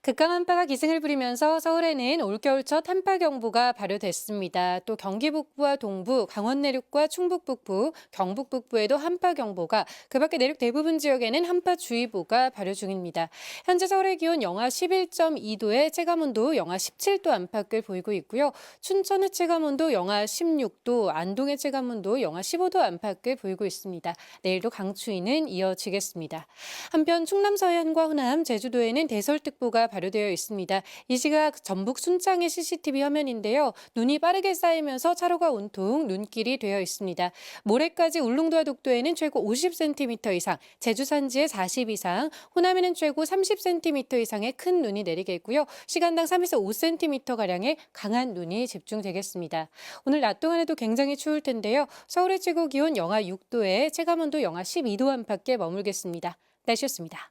극강 한파가 기승을 부리면서 서울에는 올겨울 첫 한파경보가 발효됐습니다. 또 경기 북부와 동부, 강원 내륙과 충북 북부, 경북 북부에도 한파경보가, 그밖에 내륙 대부분 지역에는 한파주의보가 발효 중입니다. 현재 서울의 기온 영하 11.2도에 체감온도 영하 17도 안팎을 보이고 있고요. 춘천의 체감온도 영하 16도, 안동의 체감온도 영하 15도 안팎을 보이고 있습니다. 내일도 강추위는 이어지겠습니다. 한편 충남 서해안과 호남, 제주도에는 대설특보가 발효되어 있습니다. 이 시각 전북 순창의 CCTV 화면인데요. 눈이 빠르게 쌓이면서 차로가 온통 눈길이 되어 있습니다. 모레까지 울릉도와 독도에는 최고 50cm 이상, 제주 산지에 40 이상, 호남에는 최고 30cm 이상의 큰 눈이 내리겠고요. 시간당 3에서 5cm가량의 강한 눈이 집중되겠습니다. 오늘 낮 동안에도 굉장히 추울 텐데요. 서울의 최고 기온 영하 6도에 체감온도 영하 12도 안팎에 머물겠습니다. 날씨였습니다.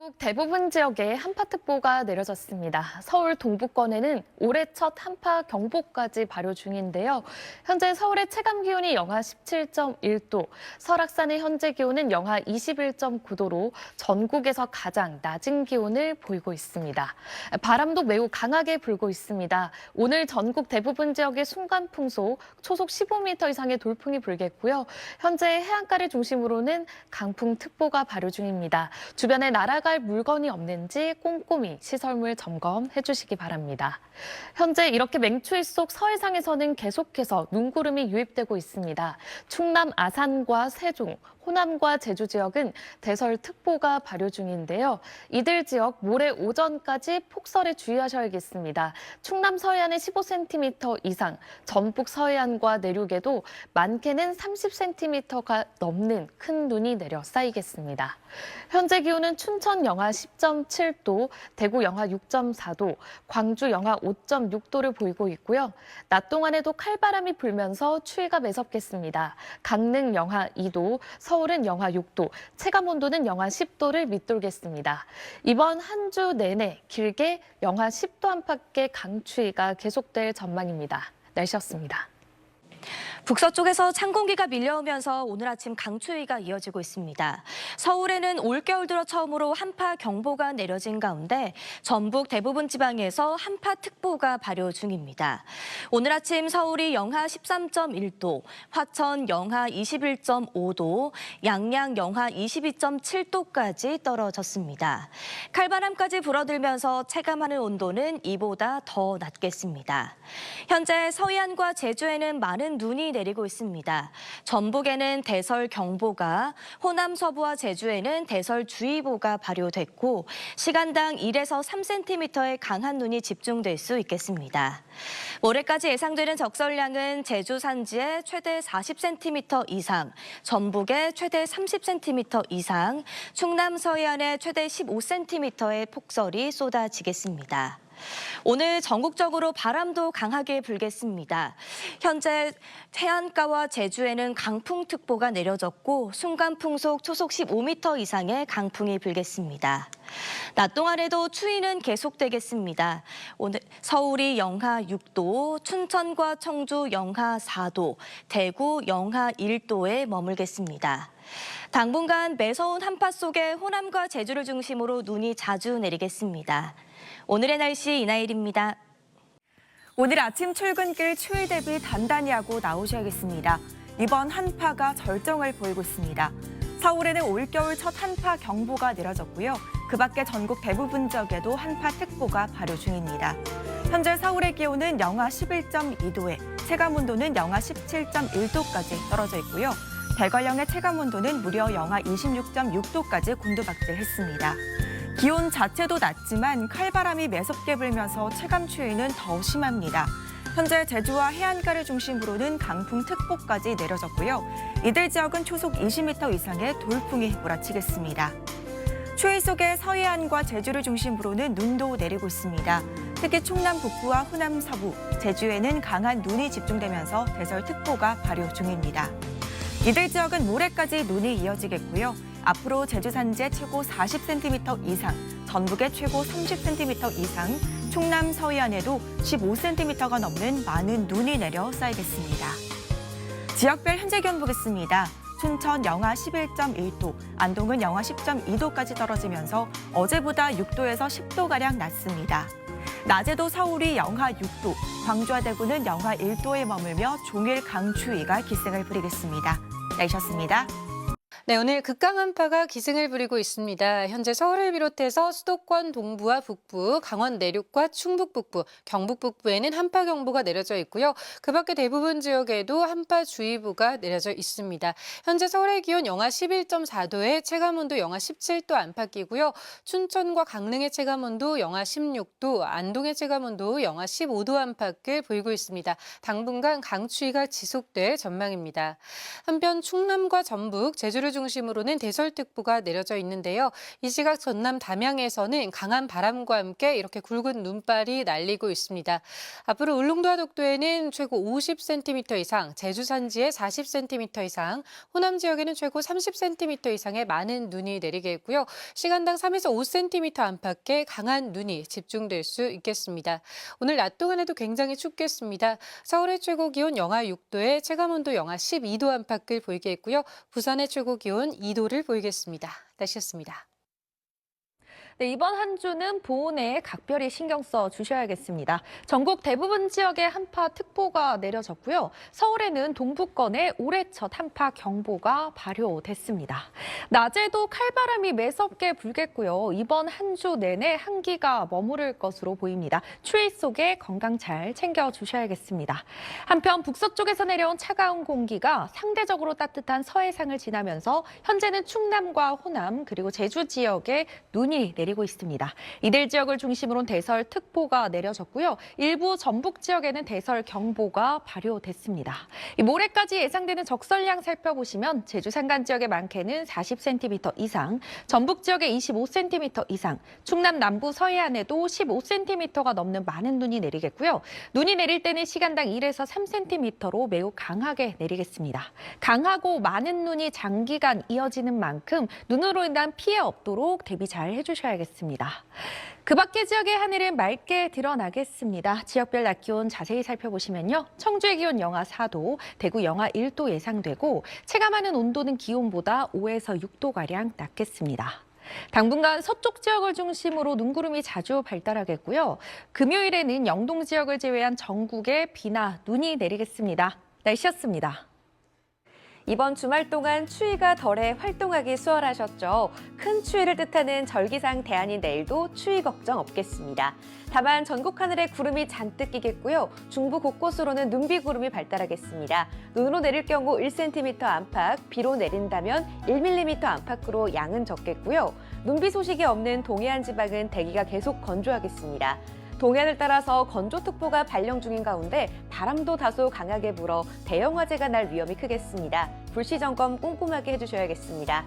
전국 대부분 지역에 한파특보가 내려졌습니다. 서울 동부권에는 올해 첫 한파경보까지 발효 중인데요. 현재 서울의 체감 기온이 영하 17.1도, 설악산의 현재 기온은 영하 21.9도로 전국에서 가장 낮은 기온을 보이고 있습니다. 바람도 매우 강하게 불고 있습니다. 오늘 전국 대부분 지역의 순간풍속, 초속 15m 이상의 돌풍이 불겠고요. 현재 해안가를 중심으로는 강풍특보가 발효 중입니다. 주변에 날아갈 물건이 없는지 꼼꼼히 시설물 점검해 주시기 바랍니다. 현재 이렇게 맹추위 속 서해상에서는 계속해서 눈구름이 유입되고 있습니다. 충남 아산과 세종, 호남과 제주 지역은 대설특보가 발효 중인데요. 이들 지역 모레 오전까지 폭설에 주의하셔야겠습니다. 충남 서해안에 15cm 이상, 전북 서해안과 내륙에도 많게는 30cm가 넘는 큰 눈이 내려 쌓이겠습니다. 현재 기온은 춘천 영하 10.7도, 대구 영하 6.4도, 광주 영하 5.6도를 보이고 있고요. 낮 동안에도 칼바람이 불면서 추위가 매섭겠습니다. 강릉 영하 2도, 서울은 영하 6도, 체감온도는 영하 10도를 밑돌겠습니다. 이번 한 주 내내 길게 영하 10도 안팎의 강추위가 계속될 전망입니다. 날씨였습니다. 북서쪽에서 찬 공기가 밀려오면서 오늘 아침 강추위가 이어지고 있습니다. 서울에는 올겨울 들어 처음으로 한파경보가 내려진 가운데 전북 대부분 지방에서 한파특보가 발효 중입니다. 오늘 아침 서울이 영하 13.1도, 화천 영하 21.5도, 양양 영하 22.7도까지 떨어졌습니다. 칼바람까지 불어들면서 체감하는 온도는 이보다 더 낮겠습니다. 현재 서해안과 제주에는 많은 눈이 내리고 있습니다. 전북에는 대설경보가, 호남 서부와 제주에는 대설주의보가 발효됐고 시간당 1에서 3cm의 강한 눈이 집중될 수 있겠습니다. 모레까지 예상되는 적설량은 제주 산지에 최대 40cm 이상, 전북에 최대 30cm 이상, 충남 서해안에 최대 15cm의 폭설이 쏟아지겠습니다. 오늘 전국적으로 바람도 강하게 불겠습니다. 현재 해안가와 제주에는 강풍특보가 내려졌고 순간풍속 초속 15m 이상의 강풍이 불겠습니다. 낮 동안에도 추위는 계속되겠습니다. 오늘 서울이 영하 6도, 춘천과 청주 영하 4도, 대구 영하 1도에 머물겠습니다. 당분간 매서운 한파 속에 호남과 제주를 중심으로 눈이 자주 내리겠습니다. 오늘의 날씨 이나일입니다. 오늘 아침 출근길 추위 대비 단단히 하고 나오셔야겠습니다. 이번 한파가 절정을 보이고 있습니다. 서울에는 올겨울 첫 한파 경보가 내려졌고요. 그 밖에 전국 대부분 지역에도 한파특보가 발효 중입니다. 현재 서울의 기온은 영하 11.2도에 체감온도는 영하 17.1도까지 떨어져 있고요. 대관령의 체감온도는 무려 영하 26.6도까지 곤두박질했습니다. 기온 자체도 낮지만 칼바람이 매섭게 불면서 체감 추위는 더 심합니다. 현재 제주와 해안가를 중심으로는 강풍특보까지 내려졌고요. 이들 지역은 초속 20m 이상의 돌풍이 몰아치겠습니다. 추위 속에 서해안과 제주를 중심으로는 눈도 내리고 있습니다. 특히 충남 북부와 호남 서부, 제주에는 강한 눈이 집중되면서 대설특보가 발효 중입니다. 이들 지역은 모레까지 눈이 이어지겠고요. 앞으로 제주 산지에 최고 40cm 이상, 전북에 최고 30cm 이상, 충남 서해안에도 15cm가 넘는 많은 눈이 내려 쌓이겠습니다. 지역별 현재 기온 보겠습니다. 춘천 영하 11.1도, 안동은 영하 10.2도까지 떨어지면서 어제보다 6도에서 10도가량 낮습니다. 낮에도 서울이 영하 6도, 광주와 대구는 영하 1도에 머물며 종일 강추위가 기승을 부리겠습니다. 날씨였습니다. 네, 오늘 극강 한파가 기승을 부리고 있습니다. 현재 서울을 비롯해서 수도권 동부와 북부, 강원 내륙과 충북 북부, 경북 북부에는 한파경보가 내려져 있고요. 그 밖에 대부분 지역에도 한파주의보가 내려져 있습니다. 현재 서울의 기온 영하 11.4도에 체감온도 영하 17도 안팎이고요. 춘천과 강릉의 체감온도 영하 16도, 안동의 체감온도 영하 15도 안팎을 보이고 있습니다. 당분간 강추위가 지속될 전망입니다. 한편 충남과 전북, 제주를 중심으로는 대설특보가 내려져 있는데요. 이 시각 전남 담양에서는 강한 바람과 함께 이렇게 굵은 눈발이 날리고 있습니다. 앞으로 울릉도와 독도에는 최고 50cm 이상, 제주 산지에 40cm 이상, 호남 지역에는 최고 30cm 이상의 많은 눈이 내리겠고요. 시간당 3에서 5cm 안팎의 강한 눈이 집중될 수 있겠습니다. 오늘 낮 동안에도 굉장히 춥겠습니다. 서울의 최고 기온 영하 6도에 체감온도 영하 12도 안팎을 보이겠고요. 부산의 최고 기온 2도를 보이겠습니다. 날씨였습니다. 네, 이번 한 주는 보온에 각별히 신경 써 주셔야겠습니다. 전국 대부분 지역에 한파특보가 내려졌고요. 서울에는 동부권에 올해 첫 한파경보가 발효됐습니다. 낮에도 칼바람이 매섭게 불겠고요. 이번 한 주 내내 한기가 머무를 것으로 보입니다. 추위 속에 건강 잘 챙겨 주셔야겠습니다. 한편 북서쪽에서 내려온 차가운 공기가 상대적으로 따뜻한 서해상을 지나면서 현재는 충남과 호남 그리고 제주 지역에 눈이 내리고 있습니다. 이들 지역을 중심으로 대설특보가 내려졌고요. 일부 전북 지역에는 대설경보가 발효됐습니다. 모레까지 예상되는 적설량 살펴보시면 제주 산간 지역의 많게는 40cm 이상, 전북 지역에 25cm 이상, 충남 남부 서해안에도 15cm가 넘는 많은 눈이 내리겠고요. 눈이 내릴 때는 시간당 1에서 3cm로 매우 강하게 내리겠습니다. 강하고 많은 눈이 장기간 이어지는 만큼 눈으로 인한 피해 없도록 대비 잘 해주셔야겠습니다. 그 밖의 지역의 하늘은 맑게 드러나겠습니다. 지역별 낮 기온 자세히 살펴보시면요. 청주의 기온 영하 4도, 대구 영하 1도 예상되고 체감하는 온도는 기온보다 5에서 6도가량 낮겠습니다. 당분간 서쪽 지역을 중심으로 눈구름이 자주 발달하겠고요. 금요일에는 영동 지역을 제외한 전국에 비나 눈이 내리겠습니다. 날씨였습니다. 이번 주말 동안 추위가 덜해 활동하기 수월하셨죠. 큰 추위를 뜻하는 절기상 대안인 내일도 추위 걱정 없겠습니다. 다만 전국 하늘에 구름이 잔뜩 끼겠고요. 중부 곳곳으로는 눈비구름이 발달하겠습니다. 눈으로 내릴 경우 1cm 안팎, 비로 내린다면 1mm 안팎으로 양은 적겠고요. 눈비 소식이 없는 동해안 지방은 대기가 계속 건조하겠습니다. 동해안을 따라서 건조특보가 발령 중인 가운데 바람도 다소 강하게 불어 대형 화재가 날 위험이 크겠습니다. 불시 점검 꼼꼼하게 해주셔야겠습니다.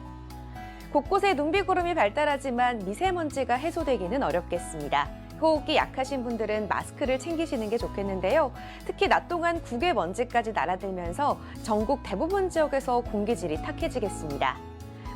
곳곳에 눈비구름이 발달하지만 미세먼지가 해소되기는 어렵겠습니다. 호흡기 약하신 분들은 마스크를 챙기시는 게 좋겠는데요. 특히 낮 동안 국외 먼지까지 날아들면서 전국 대부분 지역에서 공기질이 탁해지겠습니다.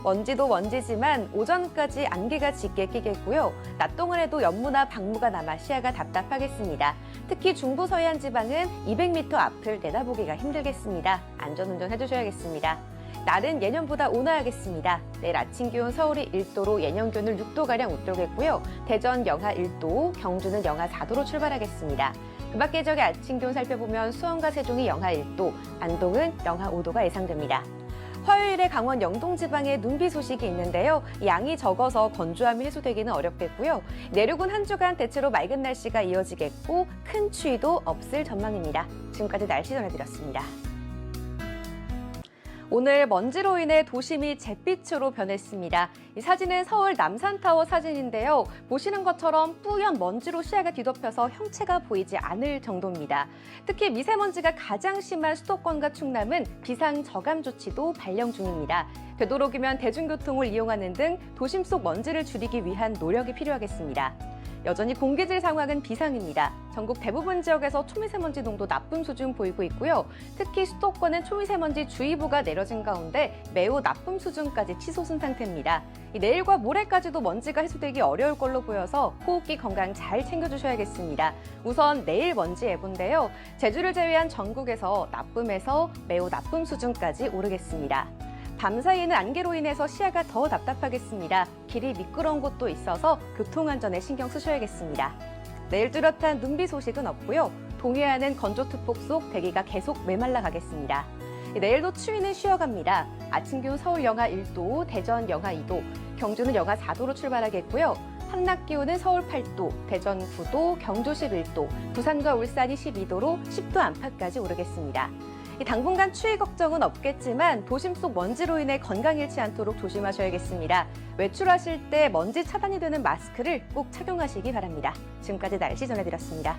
먼지도 먼지지만 오전까지 안개가 짙게 끼겠고요. 낮 동안에도 연무나 방무가 남아 시야가 답답하겠습니다. 특히 중부 서해안 지방은 200m 앞을 내다보기가 힘들겠습니다. 안전운전 해주셔야겠습니다. 날은 예년보다 온화하겠습니다. 내일 아침 기온 서울이 1도로 예년 기온을 6도가량 웃돌겠고요. 대전 영하 1도, 경주는 영하 4도로 출발하겠습니다. 그 밖의 지역의 아침 기온 살펴보면 수원과 세종이 영하 1도, 안동은 영하 5도가 예상됩니다. 화요일에 강원 영동 지방에 눈비 소식이 있는데요. 양이 적어서 건조함이 해소되기는 어렵겠고요. 내륙은 한 주간 대체로 맑은 날씨가 이어지겠고 큰 추위도 없을 전망입니다. 지금까지 날씨 전해드렸습니다. 오늘 먼지로 인해 도심이 잿빛으로 변했습니다. 이 사진은 서울 남산타워 사진인데요. 보시는 것처럼 뿌연 먼지로 시야가 뒤덮여서 형체가 보이지 않을 정도입니다. 특히 미세먼지가 가장 심한 수도권과 충남은 비상 저감 조치도 발령 중입니다. 되도록이면 대중교통을 이용하는 등 도심 속 먼지를 줄이기 위한 노력이 필요하겠습니다. 여전히 공기질 상황은 비상입니다. 전국 대부분 지역에서 초미세먼지 농도 나쁨 수준 보이고 있고요. 특히 수도권은 초미세먼지 주의보가 내려진 가운데 매우 나쁨 수준까지 치솟은 상태입니다. 내일과 모레까지도 먼지가 해소되기 어려울 걸로 보여서 호흡기 건강 잘 챙겨주셔야겠습니다. 우선 내일 먼지 예보인데요. 제주를 제외한 전국에서 나쁨에서 매우 나쁨 수준까지 오르겠습니다. 밤 사이에는 안개로 인해서 시야가 더 답답하겠습니다. 길이 미끄러운 곳도 있어서 교통안전에 신경 쓰셔야겠습니다. 내일 뚜렷한 눈비 소식은 없고요. 동해안은 건조특보 속 대기가 계속 메말라 가겠습니다. 내일도 추위는 쉬어갑니다. 아침 기온 서울 영하 1도, 대전 영하 2도, 경주는 영하 4도로 출발하겠고요. 한낮 기온은 서울 8도, 대전 9도, 경주 11도, 부산과 울산이 12도로 10도 안팎까지 오르겠습니다. 당분간 추위 걱정은 없겠지만 도심 속 먼지로 인해 건강 잃지 않도록 조심하셔야겠습니다. 외출하실 때 먼지 차단이 되는 마스크를 꼭 착용하시기 바랍니다. 지금까지 날씨 전해드렸습니다.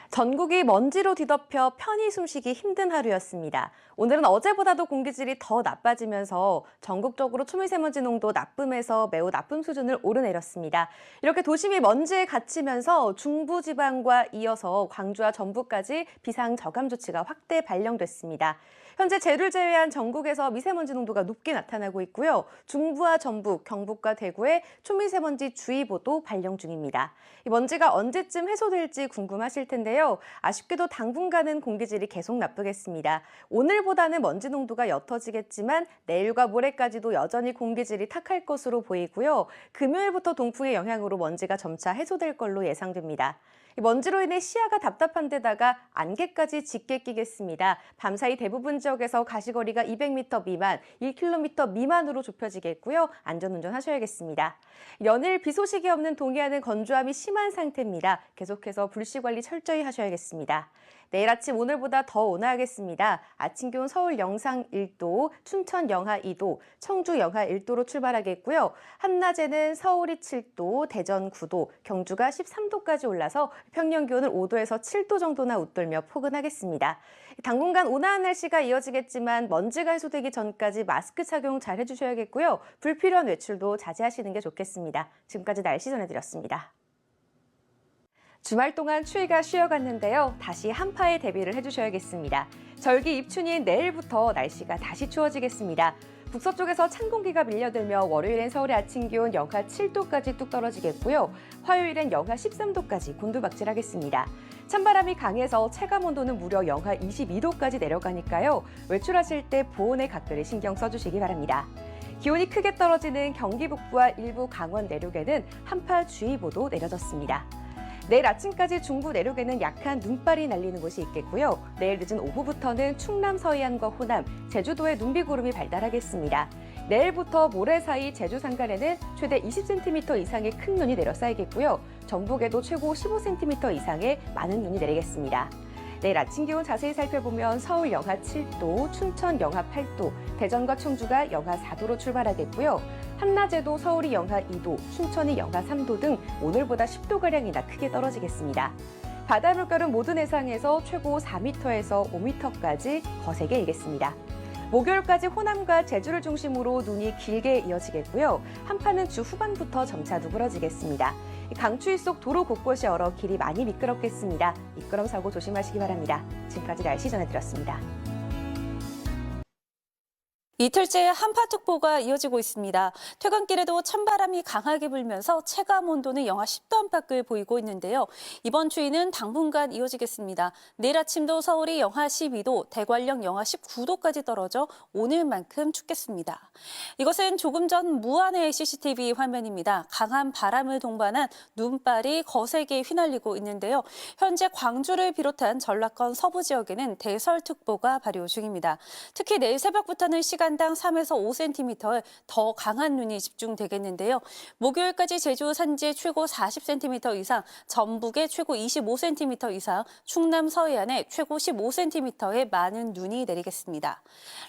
전국이 먼지로 뒤덮여 편히 숨쉬기 힘든 하루였습니다. 오늘은 어제보다도 공기질이 더 나빠지면서 전국적으로 초미세먼지 농도 나쁨에서 매우 나쁨 수준을 오르내렸습니다. 이렇게 도심이 먼지에 갇히면서 중부지방과 이어서 광주와 전북까지 비상저감 조치가 확대 발령됐습니다. 현재 제주를 제외한 전국에서 미세먼지 농도가 높게 나타나고 있고요. 중부와 전북, 경북과 대구에 초미세먼지 주의보도 발령 중입니다. 이 먼지가 언제쯤 해소될지 궁금하실 텐데요. 아쉽게도 당분간은 공기질이 계속 나쁘겠습니다. 오늘보다는 먼지 농도가 옅어지겠지만 내일과 모레까지도 여전히 공기질이 탁할 것으로 보이고요. 금요일부터 동풍의 영향으로 먼지가 점차 해소될 걸로 예상됩니다. 먼지로 인해 시야가 답답한 데다가 안개까지 짙게 끼겠습니다. 밤사이 대부분 지역에서 가시거리가 200m 미만, 1km 미만으로 좁혀지겠고요. 안전운전 하셔야겠습니다. 연일 비 소식이 없는 동해안은 건조함이 심한 상태입니다. 계속해서 불씨 관리 철저히 하셔야겠습니다. 내일 아침 오늘보다 더 온화하겠습니다. 아침 기온 서울 영상 1도, 춘천 영하 2도, 청주 영하 1도로 출발하겠고요. 한낮에는 서울이 7도, 대전 9도, 경주가 13도까지 올라서 평년 기온을 5도에서 7도 정도나 웃돌며 포근하겠습니다. 당분간 온화한 날씨가 이어지겠지만 먼지가 해소되기 전까지 마스크 착용 잘 해주셔야겠고요. 불필요한 외출도 자제하시는 게 좋겠습니다. 지금까지 날씨 전해드렸습니다. 주말 동안 추위가 쉬어갔는데요. 다시 한파에 대비를 해주셔야겠습니다. 절기 입춘인 내일부터 날씨가 다시 추워지겠습니다. 북서쪽에서 찬 공기가 밀려들며 월요일엔 서울의 아침 기온 영하 7도까지 뚝 떨어지겠고요. 화요일엔 영하 13도까지 곤두박질하겠습니다. 찬바람이 강해서 체감 온도는 무려 영하 22도까지 내려가니까요. 외출하실 때 보온에 각별히 신경 써주시기 바랍니다. 기온이 크게 떨어지는 경기 북부와 일부 강원 내륙에는 한파주의보도 내려졌습니다. 내일 아침까지 중부 내륙에는 약한 눈발이 날리는 곳이 있겠고요. 내일 늦은 오후부터는 충남 서해안과 호남, 제주도에 눈비구름이 발달하겠습니다. 내일부터 모레 사이 제주 산간에는 최대 20cm 이상의 큰 눈이 내려 쌓이겠고요. 전북에도 최고 15cm 이상의 많은 눈이 내리겠습니다. 내일 아침 기온 자세히 살펴보면 서울 영하 7도, 춘천 영하 8도, 대전과 청주가 영하 4도로 출발하겠고요. 한낮에도 서울이 영하 2도, 춘천이 영하 3도 등 오늘보다 10도가량이나 크게 떨어지겠습니다. 바다 물결은 모든 해상에서 최고 4m에서 5m까지 거세게 일겠습니다. 목요일까지 호남과 제주를 중심으로 눈이 길게 이어지겠고요. 한파는 주 후반부터 점차 누그러지겠습니다. 강추위 속 도로 곳곳이 얼어 길이 많이 미끄럽겠습니다. 미끄럼 사고 조심하시기 바랍니다. 지금까지 날씨 전해드렸습니다. 이틀째 한파특보가 이어지고 있습니다. 퇴근길에도 찬바람이 강하게 불면서 체감 온도는 영하 10도 안팎을 보이고 있는데요. 이번 추위는 당분간 이어지겠습니다. 내일 아침도 서울이 영하 12도, 대관령 영하 19도까지 떨어져 오늘만큼 춥겠습니다. 이것은 조금 전 무안의 CCTV 화면입니다. 강한 바람을 동반한 눈발이 거세게 휘날리고 있는데요. 현재 광주를 비롯한 전라권 서부 지역에는 대설특보가 발효 중입니다. 특히 내일 새벽부터는 시간당 3에서 5cm의 더 강한 눈이 집중되겠는데요. 목요일까지 제주 산지 최고 40cm 이상, 전북에 최고 25cm 이상, 충남 서해안에 최고 15cm의 많은 눈이 내리겠습니다.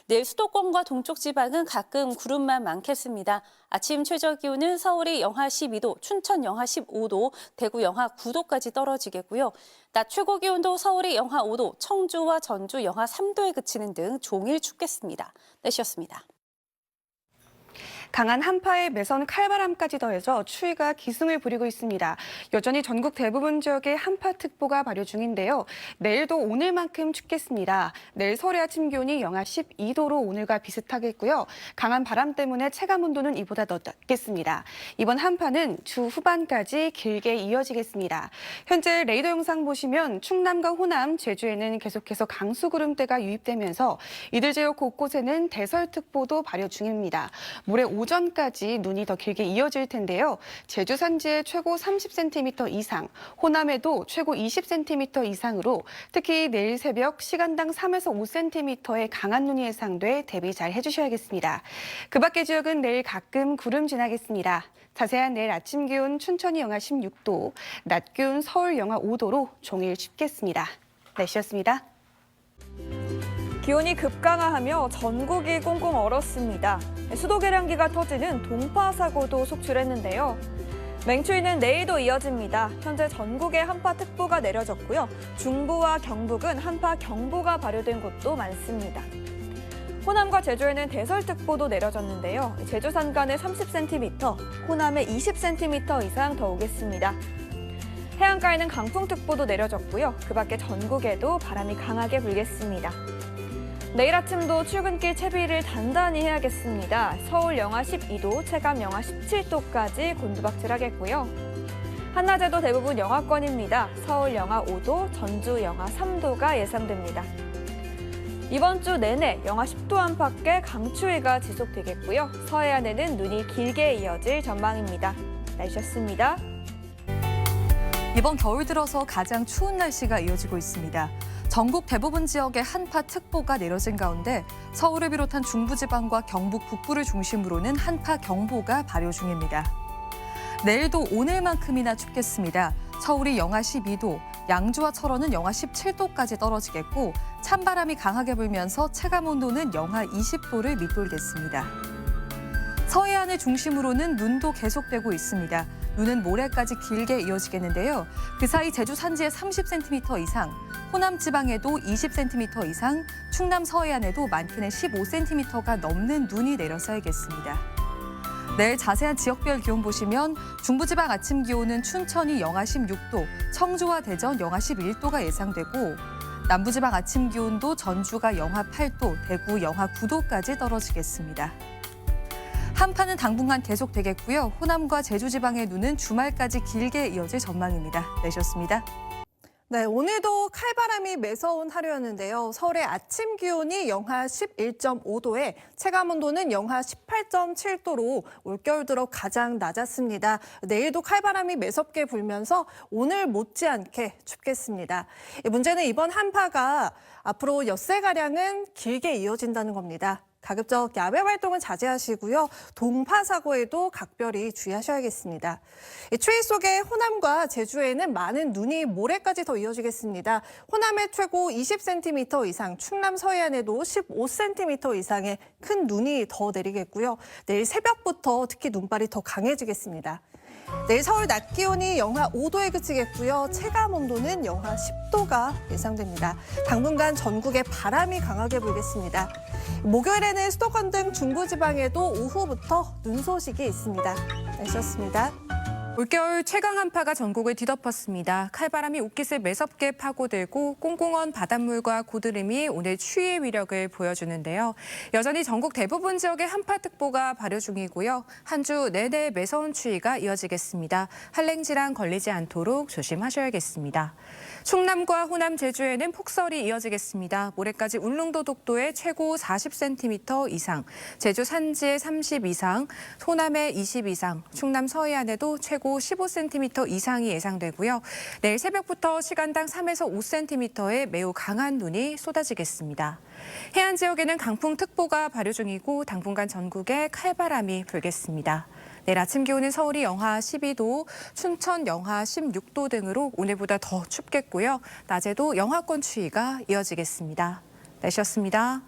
내일 수도권과 동쪽 지방은 가끔 구름만 많겠습니다. 아침 최저 기온은 서울이 영하 12도, 춘천 영하 15도, 대구 영하 9도까지 떨어지겠고요. 낮 최고 기온도 서울이 영하 5도, 청주와 전주 영하 3도에 그치는 등 종일 춥겠습니다. 날씨였습니다. 강한 한파에 매선 칼바람까지 더해져 추위가 기승을 부리고 있습니다. 여전히 전국 대부분 지역에 한파특보가 발효 중인데요. 내일도 오늘만큼 춥겠습니다. 내일 서울의 아침 기온이 영하 12도로 오늘과 비슷하겠고요. 강한 바람 때문에 체감 온도는 이보다 더 낮겠습니다. 이번 한파는 주 후반까지 길게 이어지겠습니다. 현재 레이더 영상 보시면 충남과 호남, 제주에는 계속해서 강수구름대가 유입되면서 이들 지역 곳곳에는 대설특보도 발효 중입니다. 모레 오전까지 눈이 더 길게 이어질 텐데요. 제주 산지에 최고 30cm 이상, 호남에도 최고 20cm 이상으로 특히 내일 새벽 시간당 3에서 5cm의 강한 눈이 예상돼 대비 잘 해주셔야겠습니다. 그 밖의 지역은 내일 가끔 구름 지나겠습니다. 자세한 내일 아침 기온 춘천이 영하 16도, 낮 기온 서울 영하 5도로 종일 춥겠습니다. 날씨였습니다. 기온이 급강하하며 전국이 꽁꽁 얼었습니다. 수도 계량기가 터지는 동파 사고도 속출했는데요. 맹추위는 내일도 이어집니다. 현재 전국에 한파특보가 내려졌고요. 중부와 경북은 한파경보가 발효된 곳도 많습니다. 호남과 제주에는 대설특보도 내려졌는데요. 제주 산간에 30cm, 호남에 20cm 이상 더 오겠습니다. 해안가에는 강풍특보도 내려졌고요. 그 밖에 전국에도 바람이 강하게 불겠습니다. 내일 아침도 출근길 채비를 단단히 해야겠습니다. 서울 영하 12도, 체감 영하 17도까지 곤두박질하겠고요. 한낮에도 대부분 영하권입니다. 서울 영하 5도, 전주 영하 3도가 예상됩니다. 이번 주 내내 영하 10도 안팎의 강추위가 지속되겠고요. 서해안에는 눈이 길게 이어질 전망입니다. 날씨였습니다. 이번 겨울 들어서 가장 추운 날씨가 이어지고 있습니다. 전국 대부분 지역에 한파특보가 내려진 가운데 서울을 비롯한 중부지방과 경북 북부를 중심으로는 한파경보가 발효 중입니다. 내일도 오늘만큼이나 춥겠습니다. 서울이 영하 12도, 양주와 철원은 영하 17도까지 떨어지겠고 찬바람이 강하게 불면서 체감온도는 영하 20도를 밑돌겠습니다. 서해안을 중심으로는 눈도 계속되고 있습니다. 눈은 모레까지 길게 이어지겠는데요. 그 사이 제주 산지에 30cm 이상, 호남 지방에도 20cm 이상, 충남 서해안에도 많게는 15cm가 넘는 눈이 내려서야겠습니다. 내일 자세한 지역별 기온 보시면 중부지방 아침 기온은 춘천이 영하 16도, 청주와 대전 영하 11도가 예상되고 남부지방 아침 기온도 전주가 영하 8도, 대구 영하 9도까지 떨어지겠습니다. 한파는 당분간 계속되겠고요. 호남과 제주 지방의 눈은 주말까지 길게 이어질 전망입니다. 내셨습니다. 네, 오늘도 칼바람이 매서운 하루였는데요. 서울의 아침 기온이 영하 11.5도에 체감온도는 영하 18.7도로 올겨울 들어 가장 낮았습니다. 내일도 칼바람이 매섭게 불면서 오늘 못지않게 춥겠습니다. 문제는 이번 한파가 앞으로 엿새가량은 길게 이어진다는 겁니다. 가급적 야외 활동은 자제하시고요. 동파 사고에도 각별히 주의하셔야겠습니다. 추위 속에 호남과 제주에는 많은 눈이 모레까지 더 이어지겠습니다. 호남에 최고 20cm 이상, 충남 서해안에도 15cm 이상의 큰 눈이 더 내리겠고요. 내일 새벽부터 특히 눈발이 더 강해지겠습니다. 내일 서울 낮 기온이 영하 5도에 그치겠고요. 체감 온도는 영하 10도가 예상됩니다. 당분간 전국에 바람이 강하게 불겠습니다. 목요일에는 수도권 등 중부지방에도 오후부터 눈 소식이 있습니다. 날씨였습니다. 올겨울 최강 한파가 전국을 뒤덮었습니다. 칼바람이 옷깃을 매섭게 파고들고 꽁꽁언 바닷물과 고드름이 오늘 추위의 위력을 보여주는데요. 여전히 전국 대부분 지역에 한파특보가 발효 중이고요. 한 주 내내 매서운 추위가 이어지겠습니다. 한랭질환 걸리지 않도록 조심하셔야겠습니다. 충남과 호남, 제주에는 폭설이 이어지겠습니다. 모레까지 울릉도 독도에 최고 40cm 이상, 제주 산지에 30 이상, 호남에 20 이상, 충남 서해안에도 최고 15cm 이상이 예상되고요. 내일 새벽부터 시간당 3에서 5cm의 매우 강한 눈이 쏟아지겠습니다. 해안 지역에는 강풍특보가 발효 중이고 당분간 전국에 칼바람이 불겠습니다. 내일 아침 기온은 서울이 영하 12도, 춘천 영하 16도 등으로 오늘보다 더 춥겠고요. 낮에도 영하권 추위가 이어지겠습니다. 날씨였습니다.